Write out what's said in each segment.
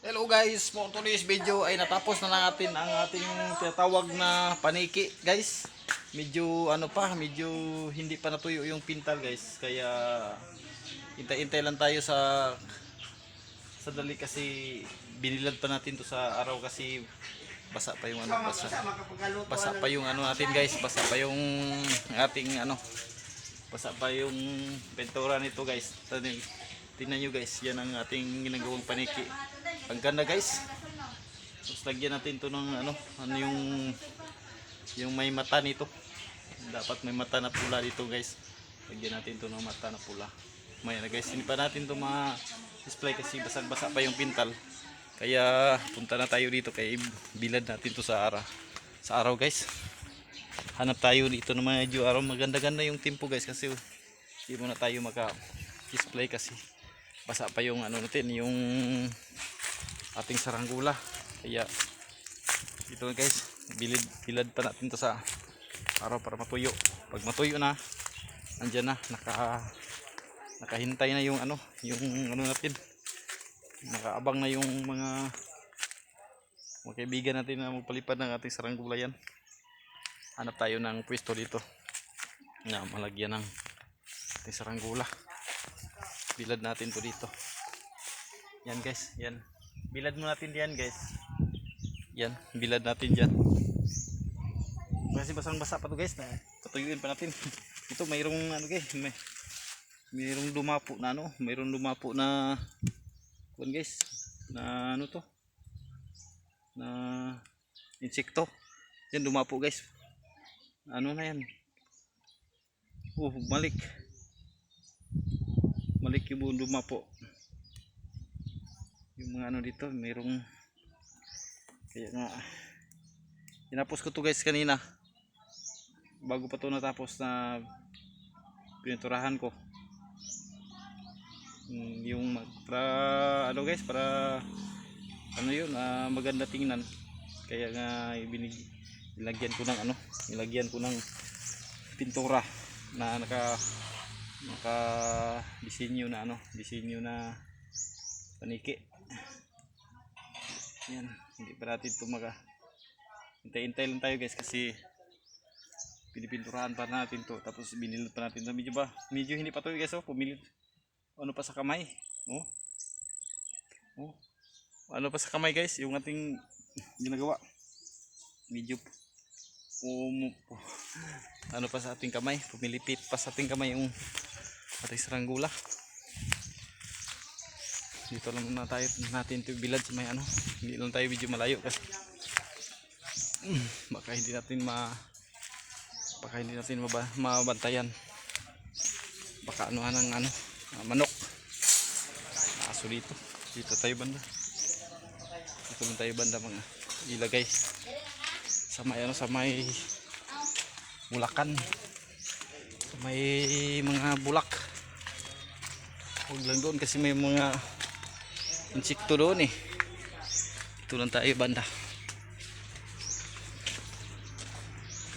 Hello guys, for today's video ay natapos na natin ang ating tinatawag na paniki guys. Medyo medyo hindi pa natuyo yung pintal guys. Kaya hintay-hintay lang tayo sa dali kasi binilad pa natin to sa araw kasi basa pa yung basa pa yung natin guys, basa pa yung ating basa pa yung pintura nito guys. Tingnan nyo guys, yan ang ating ginagawang paniki. Ang ganda guys. Tapos lagyan natin to ng yung may mata nito. Dapat may mata na pula dito guys. Lagyan natin to ng mata na pula. Maya na guys, hindi pa natin to ma-display kasi basag-basa pa yung pintal. Kaya punta na tayo dito kay bilad natin to sa araw guys. Hanap tayo dito ng medyo araw. Maganda-ganda yung tempo guys kasi hindi muna tayo maka-display kasi basa pa yung natin, yung ating saranggula. Kaya dito guys, bilad pa natin to sa araw para matuyo. Pag matuyo na, andyan na, nakahintay na yung natin. Nakaabang na yung mga kaibigan natin na magpalipad ng ating saranggula yan. Hanap tayo ng pwesto dito na malagyan ng ating saranggula. Bilad natin to dito. Yan guys, yan. Bilad mo natin diyan guys. Yan, bilad natin diyan. Kasi basang-basa pa to guys, na patuyuin pa natin. Ito mayroong guys, mayroong dumapo na mayroong dumapo na kuan guys, na to? Na insekto. Yan dumapo guys. Na yan? Malik yung dumapo. Yung mga dito, mayroong kaya nga tinapos ko to guys kanina. Bago pa to natapos na pininturahan ko. Yung para guys, para yun, maganda tingnan. Kaya nga nilagyan ko ng pintura na naka disenyo na paniki. Yan, hindi pa natin ito hintay-hintay lang tayo guys kasi pinipinturahan pa natin to, tapos binilad pa natin to. Medyo hindi pa to guys, pumilid pa sa kamay. Pa sa kamay guys yung ating ginagawa. Medyo pa sa ating kamay, pumilipit pa sa ating kamay yung ating saranggula. Dito lang muna natin ito bilad sa may hindi lang tayo medyo malayo kasi baka hindi natin mabantayan. Baka ng manok, aso dito tayo banda. Dito lang tayo banda mga ilagay sa may bulakan, sa may mga bulak. Huwag lang doon kasi may mga insekto doon eh. Ito lang tayo banda.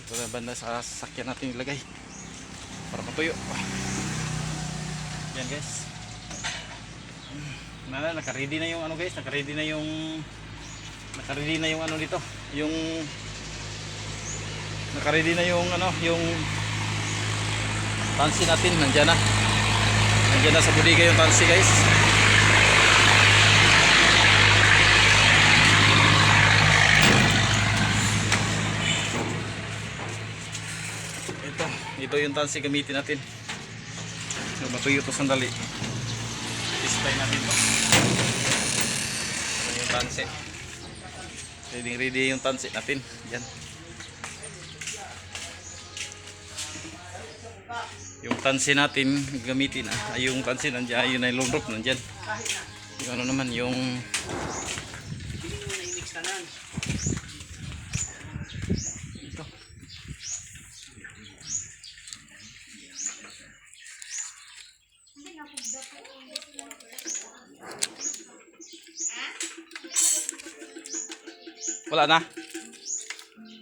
Ito lang banda sa sasakyan natin ilagay para matuyo. Yan guys. Naka-ready na yung guys, naka-ready na yung dito. Yung naka-ready na yung yung tansi natin, nandiyan na sa bodega yung tansi guys. Ito yung tansi gamitin natin. So matuyo to sandali. Display natin to. Ito yung tansi. Ready yung tansi natin. Yan. Yung tansi natin gamitin ay yung tansi nandiyan, yung nylon rope nandiyan. Yung naman yung ito. Wala na.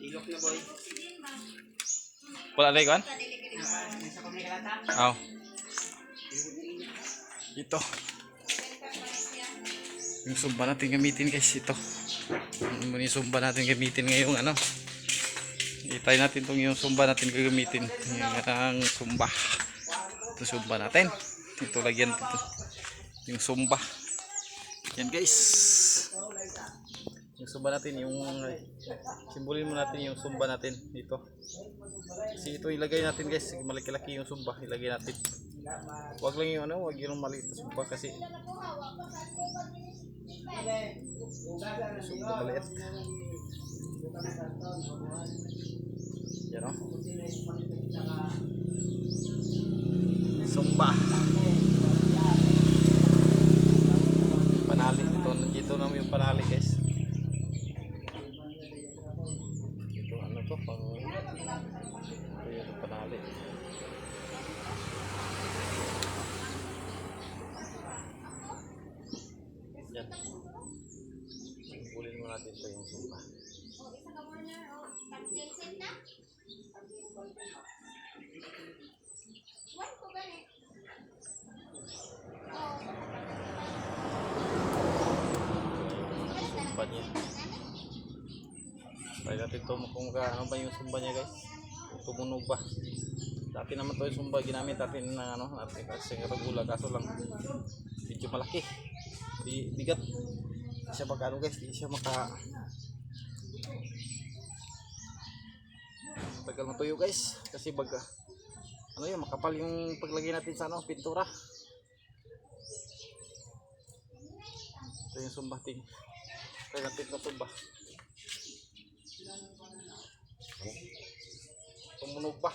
Ilok na boy. Wala na ikuan? Ito. Yung sumba natin gamitin guys, ito. Yung sumba natin gamitin ngayong ano. Itay natin tong yung sumba natin gagamitin. Yung sumba. Ito sumba natin. Ito lagyan dito. Yung sumba. Yan guys. Yung sumba natin, yung simbolin mo natin yung sumba natin dito. Kasi ito ilagay natin guys, malaki-laki yung sumba, ilagay natin. Wag lang yung ano, wag yung maliit na sumba kasi sumba maliit. Yan o. Sumba. Panali ito, dito naman yung panali guys. Ito ano to, pang ito yung panali. Yan. Bulin mo natin ito yung sumba. Sumba niya. Try natin ito kung ano ba yung sumba niya guys. Tumunog ba. Dati naman ito yung sumba ginamit natin na ano, natin kasi regula, kaso lang medyo malaki. Bigat. Hindi siya magkano guys, hindi siya tagal matuyo guys kasi baga ano yun, makapal yung paglagay natin sa ano, pintura. Ito yung sumba ting. Kaya natin na sumba. Tumunog ba?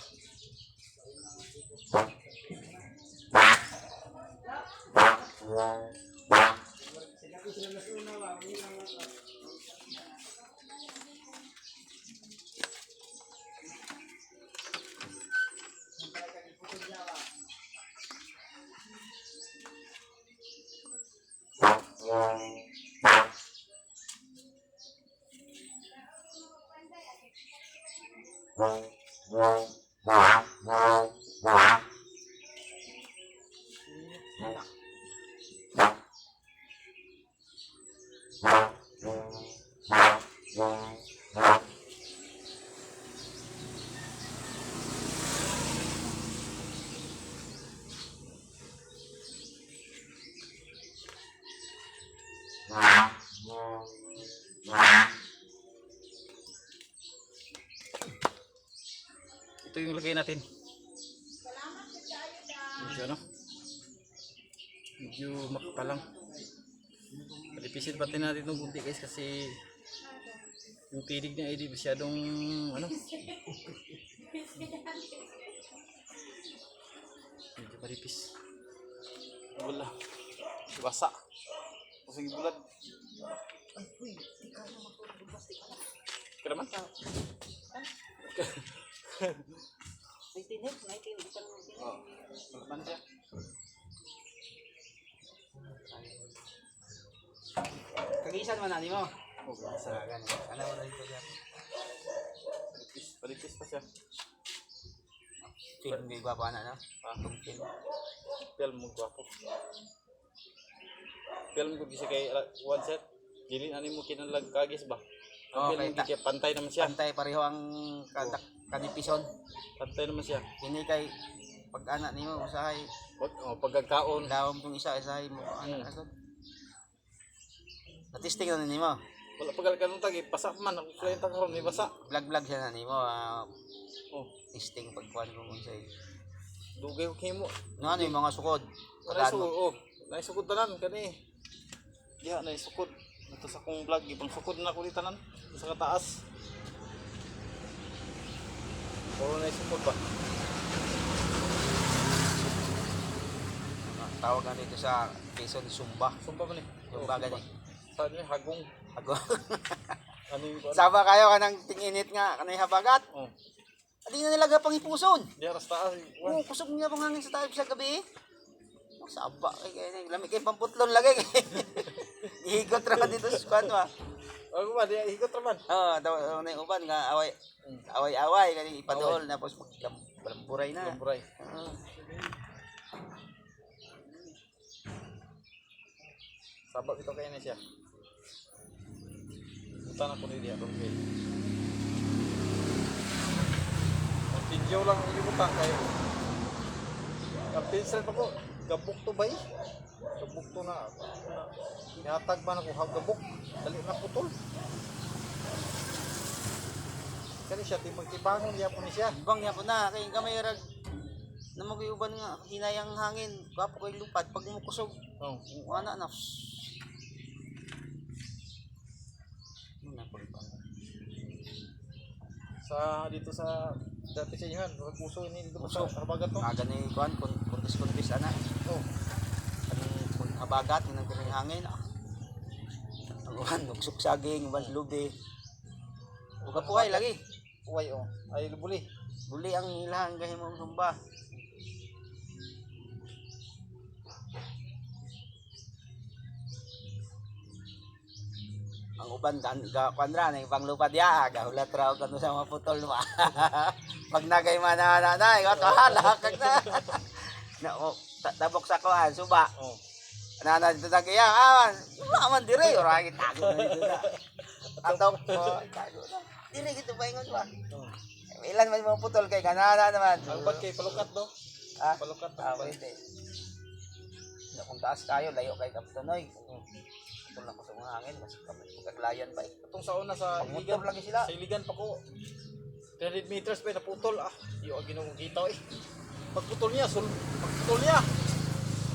Ito yung lagay natin. Medyo ano? Medyo makapalang. Palipisin pati natin itong gunti guys kasi yung tinig niya ay di masyadong ano. Medyo palipis. Wala. Basa. Kasing bulat. Keraman? Oh, keraman siya. Kagisan man ani mo. Oh, basa. Ano mo dito diyan? Palipis pa siya. Film di ba pa na no? Film. Film mo gwapo. Film ko gisa kay one set. Dili ani mo kinalag kagis ba? Ang film mo kay pantay naman siya. Pantay pareho ang kanipison. Pantay naman siya. Kini kay pag anak nimo usahay Pagkakaon. dawom tong usahay mo ano asod. Natisting na nimo. Wala pagal kanong tagi pasa man ang kliyente karon ni basa. Vlog siya na nimo. Oh, Testing pagkuan mo unsay. dugay ko mo. No ano yung mga sukod. Naisugod, oh. Naisugod tanan kani. Diha naisugod. Ito sa kong vlog ibang sukod na ko ni tanan sa kataas. Puro naisugod ba? Tawag na dito sa Quezon Sumba. Sumba man eh. Sumba gani. Sa ni hagong. Ako. Ano yung Saba kayo kanang tinginit nga kanay habagat. Oh. Adi na nilaga pang ipuson. Diha ras taas. Oo, kusog niya pang hangin sa tayo sa gabi. Oh, saba kay lamig kay pamputlon lagay. Ihigot ra dito sa kwan ba. Ako ba diha higot ra man. daw na yung uban nga away kani ipaduol tapos maglamburay na. Lamburay. Sabab ito kaya na siya. Punta na po niya ron kay. Pinjaw lang ang ibutan kayo. Ang pinsel pa ko, gabok to bay. Gabok to na. Ihatag man ako gabok. Dali na putol. Kani siya timag-tibangon niya po ni siya. Ibang niya po na, kay gamay rag na mag-iuban nga, hinayang hangin, gapo kay lupad, pag mukusog, Oh. ana na. Ano na po ito? Sa dito sa dati sa inyo, puso ini dito sa habagat to. Aga ni kuan, kuntis ana. Oh. Kung habagat, ng piring hangin. Ang uwan, nugsok saging, uwan lubi. Uga puhay lagi. Uway oh. Ay lubuli. Buli ang ilang gahimong sumba. Ang uban kan kuandra na ibang lupa dia gahulat raw kanu sa mga putol ma. Pag nagay mana nanay ko kahala kag na. Na tabok sa kuan suba. Oh. Nana dito na kaya awan. Man dire ora gitago na dito na. Atop ko tago na. Dire gito paingon ba. Oh. Ilan man mga putol kay kanana naman. Ang bad kay palukat do. Ah, Palukat pwede. Na kung taas kayo, layo kay Kaptonoy. Ito lang ko sa mga hangin, mas magkaglayan pa eh. Itong sa una sa Pagmotor lagi sila. Sa iligan pa ko. 300 meters pa naputol ah. Di ko ginugita eh. Pagputol niya, pagputol niya.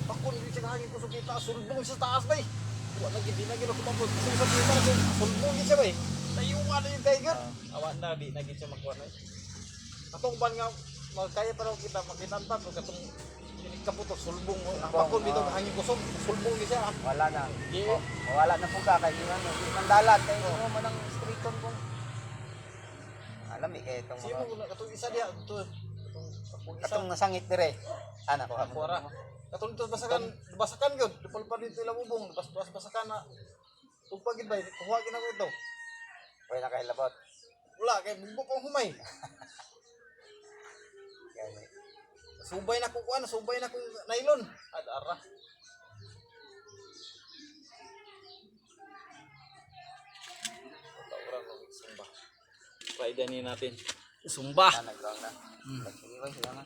Pakon di siya hangin ko sa kita, sulbong siya sa taas ba eh. Wala hindi na gino kumapot. Sa kita na sulbong siya ba eh. Tayo nga na yung tiger. Awan na di nagit siya makuha na eh. Atong ban nga magkaya pa raw kita makitantan o katong kaputok sulbong pakon bitaw hangin kusog sulbong ni siya ah. Wala na. Di Wala na po ka kay ano, di man dalan kay mo man ang streeton kung alam eh etong siya mga mo katong isa diya to. katong nasangit dire. Ana ko Kuara. Katong ito basakan gyud. Dupal pa dito ilang ubong, basakan na. Tugpag gid bay, kuha gid ako ito. Pwede na kay labot. Wala kay bugbog kong humay. Subay na ko kuan, subay na kong nylon. Adara. Orang sumba. Try din natin. Sumba. Nagrawang na. Sige, sila na.